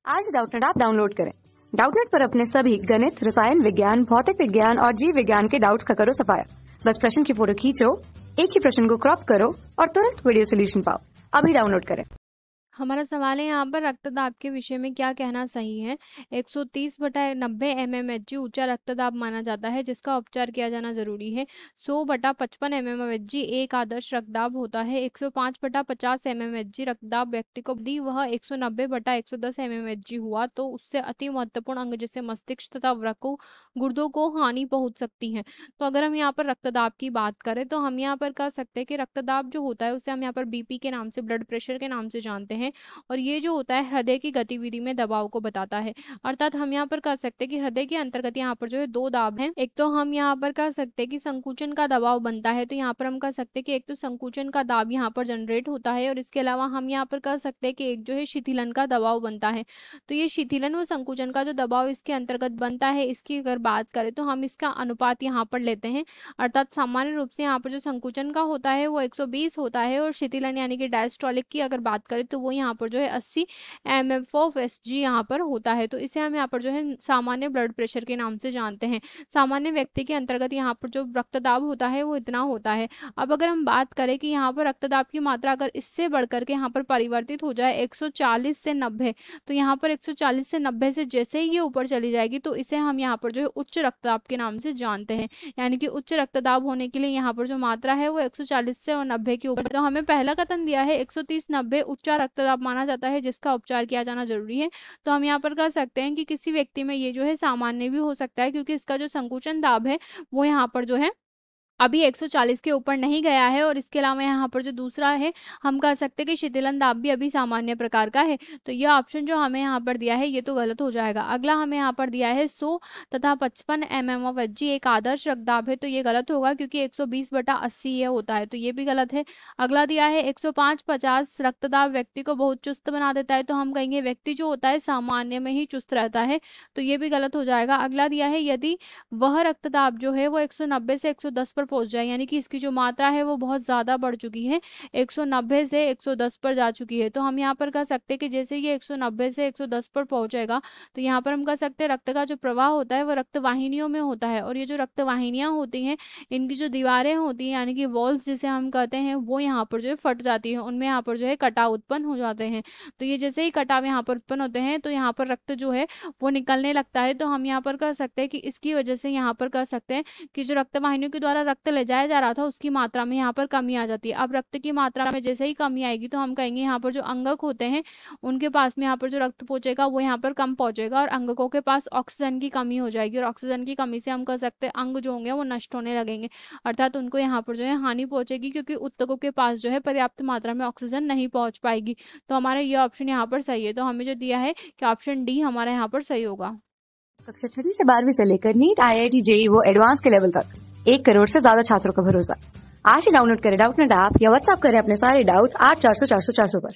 आज Doubtnut app download करें। Doubtnut पर अपने सभी गणित, रसायन विज्ञान, भौतिक विज्ञान और जीव विज्ञान के डाउट्स का करो सफाया। बस प्रश्न की फोटो खींचो, एक ही प्रश्न को क्रॉप करो और तुरंत वीडियो सोल्यूशन पाओ। अभी डाउनलोड करें। हमारा सवाल है यहाँ पर रक्तदाब के विषय में क्या कहना सही है। 130/90 mmHg ऊंचा रक्तदाब माना जाता है जिसका उपचार किया जाना जरूरी है। 100/55 mmHg एक आदर्श रक्तदाब होता है। 105/50 mmHg रक्तदाब व्यक्ति को यदि वह 190/110 mmHg हुआ तो उससे अति महत्वपूर्ण अंग जैसे मस्तिष्क तथा वृक्कों गुर्दों को हानि पहुंच सकती है। तो अगर हम यहाँ पर रक्तदाब की बात करें तो हम यहाँ पर कह सकते हैं कि रक्तदाब जो होता है उसे हम यहाँ पर बीपी के नाम से, ब्लड प्रेशर के नाम से जानते हैं। और ये जो होता है हृदय की गतिविधि में दबाव को बताता है। अर्थात हम यहाँ पर कह सकते हैं कि हृदय के अंतर्गत यहाँ पर जो है दो दाब हैं। एक तो हम यहाँ पर कह सकते हैं कि संकुचन का दबाव बनता है, तो यहाँ पर हम कह सकते हैं कि एक तो संकुचन का दाब यहाँ पर जनरेट होता है और इसके अलावा हम यहाँ पर कह सकते हैं कि एक जो है शिथिलन का दबाव बनता है। तो ये शिथिलन व संकुचन का जो दबाव इसके अंतर्गत बनता है, इसकी अगर बात करें तो हम इसका अनुपात यहाँ पर लेते हैं। अर्थात सामान्य रूप से यहाँ पर जो संकुचन का होता है वो 120 होता है और शिथिलन यानी कि डायस्टोलिक की अगर बात करें तो वो यहाँ पर जो है 80 mmFG यहाँ पर होता है। तो इसे हम यहाँ पर जो है सामान्य ब्लड प्रेशर के नाम से जानते हैं। सामान्य व्यक्ति के अंतर्गत यहाँ पर जो रक्तदाब होता है वो इतना होता है। अब अगर हम बात करें कि यहाँ पर रक्तदाब की मात्रा अगर इससे बढ़कर के यहाँ पर परिवर्तित हो जाए 140 से 90, तो यहाँ पर 140 से 90 से जैसे ही ये ऊपर चली जाएगी तो इसे हम यहाँ पर जो है उच्च रक्तदाब के नाम से जानते हैं। यानी कि उच्च रक्तदाब होने के लिए यहाँ पर जो मात्रा है वो 140 से और 90 के ऊपर। तो हमें पहला कथन दिया है 130/90 उच्च रक्तदाब माना जाता है जिसका उपचार किया जाना जरूरी है। तो हम यहाँ पर कह सकते हैं कि किसी व्यक्ति में ये जो है सामान्य भी हो सकता है क्योंकि इसका जो संकुचन दाब है वो यहाँ पर जो है अभी 140 के ऊपर नहीं गया है। और इसके अलावा यहाँ पर जो दूसरा है हम कह सकते हैं कि शिथिलन दाब भी अभी सामान्य प्रकार का है। तो यह ऑप्शन जो हमें यहाँ पर दिया है ये तो गलत हो जाएगा। अगला हमें यहाँ पर दिया है 100 तथा 55 mmHg एक आदर्श रक्तदाब है, तो ये गलत होगा क्योंकि 120/80 ये होता है, तो ये भी गलत है। अगला दिया है 105/50 रक्तदाब व्यक्ति को बहुत चुस्त बना देता है, तो हम कहेंगे व्यक्ति जो होता है सामान्य में ही चुस्त रहता है, तो ये भी गलत हो जाएगा। अगला दिया है यदि वह रक्तदाब जो है वो 190 से 110 पर पहुंच जाए, यानी कि इसकी जो मात्रा है वो बहुत ज्यादा बढ़ चुकी है, 190 से 110 पर जा चुकी है। तो हम यहाँ पर कह सकते हैं कि जैसे ये 190 से 110 पर पहुंचेगा तो यहाँ पर हम कह सकते हैं रक्त का जो प्रवाह होता है वो रक्त वाहिनियों में होता है। और ये जो रक्त वाहिनियां होती हैं इनकी जो दीवारें होती हैं यानी कि वॉल्स जिसे हम कहते हैं वो यहाँ पर जो है फट जाती है, उनमें यहाँ पर जो है कटाव उत्पन्न हो जाते हैं। तो ये जैसे ही कटाव यहाँ पर उत्पन्न होते हैं तो यहाँ पर रक्त जो है वो निकलने लगता है। तो हम यहाँ पर कह सकते हैं कि इसकी वजह से यहाँ पर कह सकते हैं कि जो रक्त वाहिनियों के द्वारा रक्त ले जाया जा रहा था उसकी मात्रा में यहाँ पर कमी आ जाती है। अब रक्त की मात्रा में जैसे ही कमी आएगी तो हम कहेंगे यहाँ पर जो अंगक होते हैं उनके पास में यहाँ पर जो रक्त पहुंचेगा वो यहाँ पर कम पहुंचेगा और अंगकों के पास ऑक्सीजन की कमी हो जाएगी। और ऑक्सीजन की कमी से हम कह सकते हैं अंग जो होंगे वो नष्ट होने लगेंगे, अर्थात उनको यहाँ पर जो है हानि पहुंचेगी क्योंकि ऊतकों के पास जो है पर्याप्त मात्रा में ऑक्सीजन नहीं पहुंच पाएगी। तो हमारा ये ऑप्शन यहाँ पर सही है। तो हमें जो दिया है कि ऑप्शन डी हमारा यहाँ पर सही होगा। कक्षा 6 से 12वीं से लेकर नीट, IIT, JEE वो एडवांस के लेवल तक 1 करोड़ से ज्यादा छात्रों का भरोसा। आज ही डाउनलोड करें डाउटनेट ऐप या व्हाट्सएप करें अपने सारे डाउट्स 8400 400 400 पर।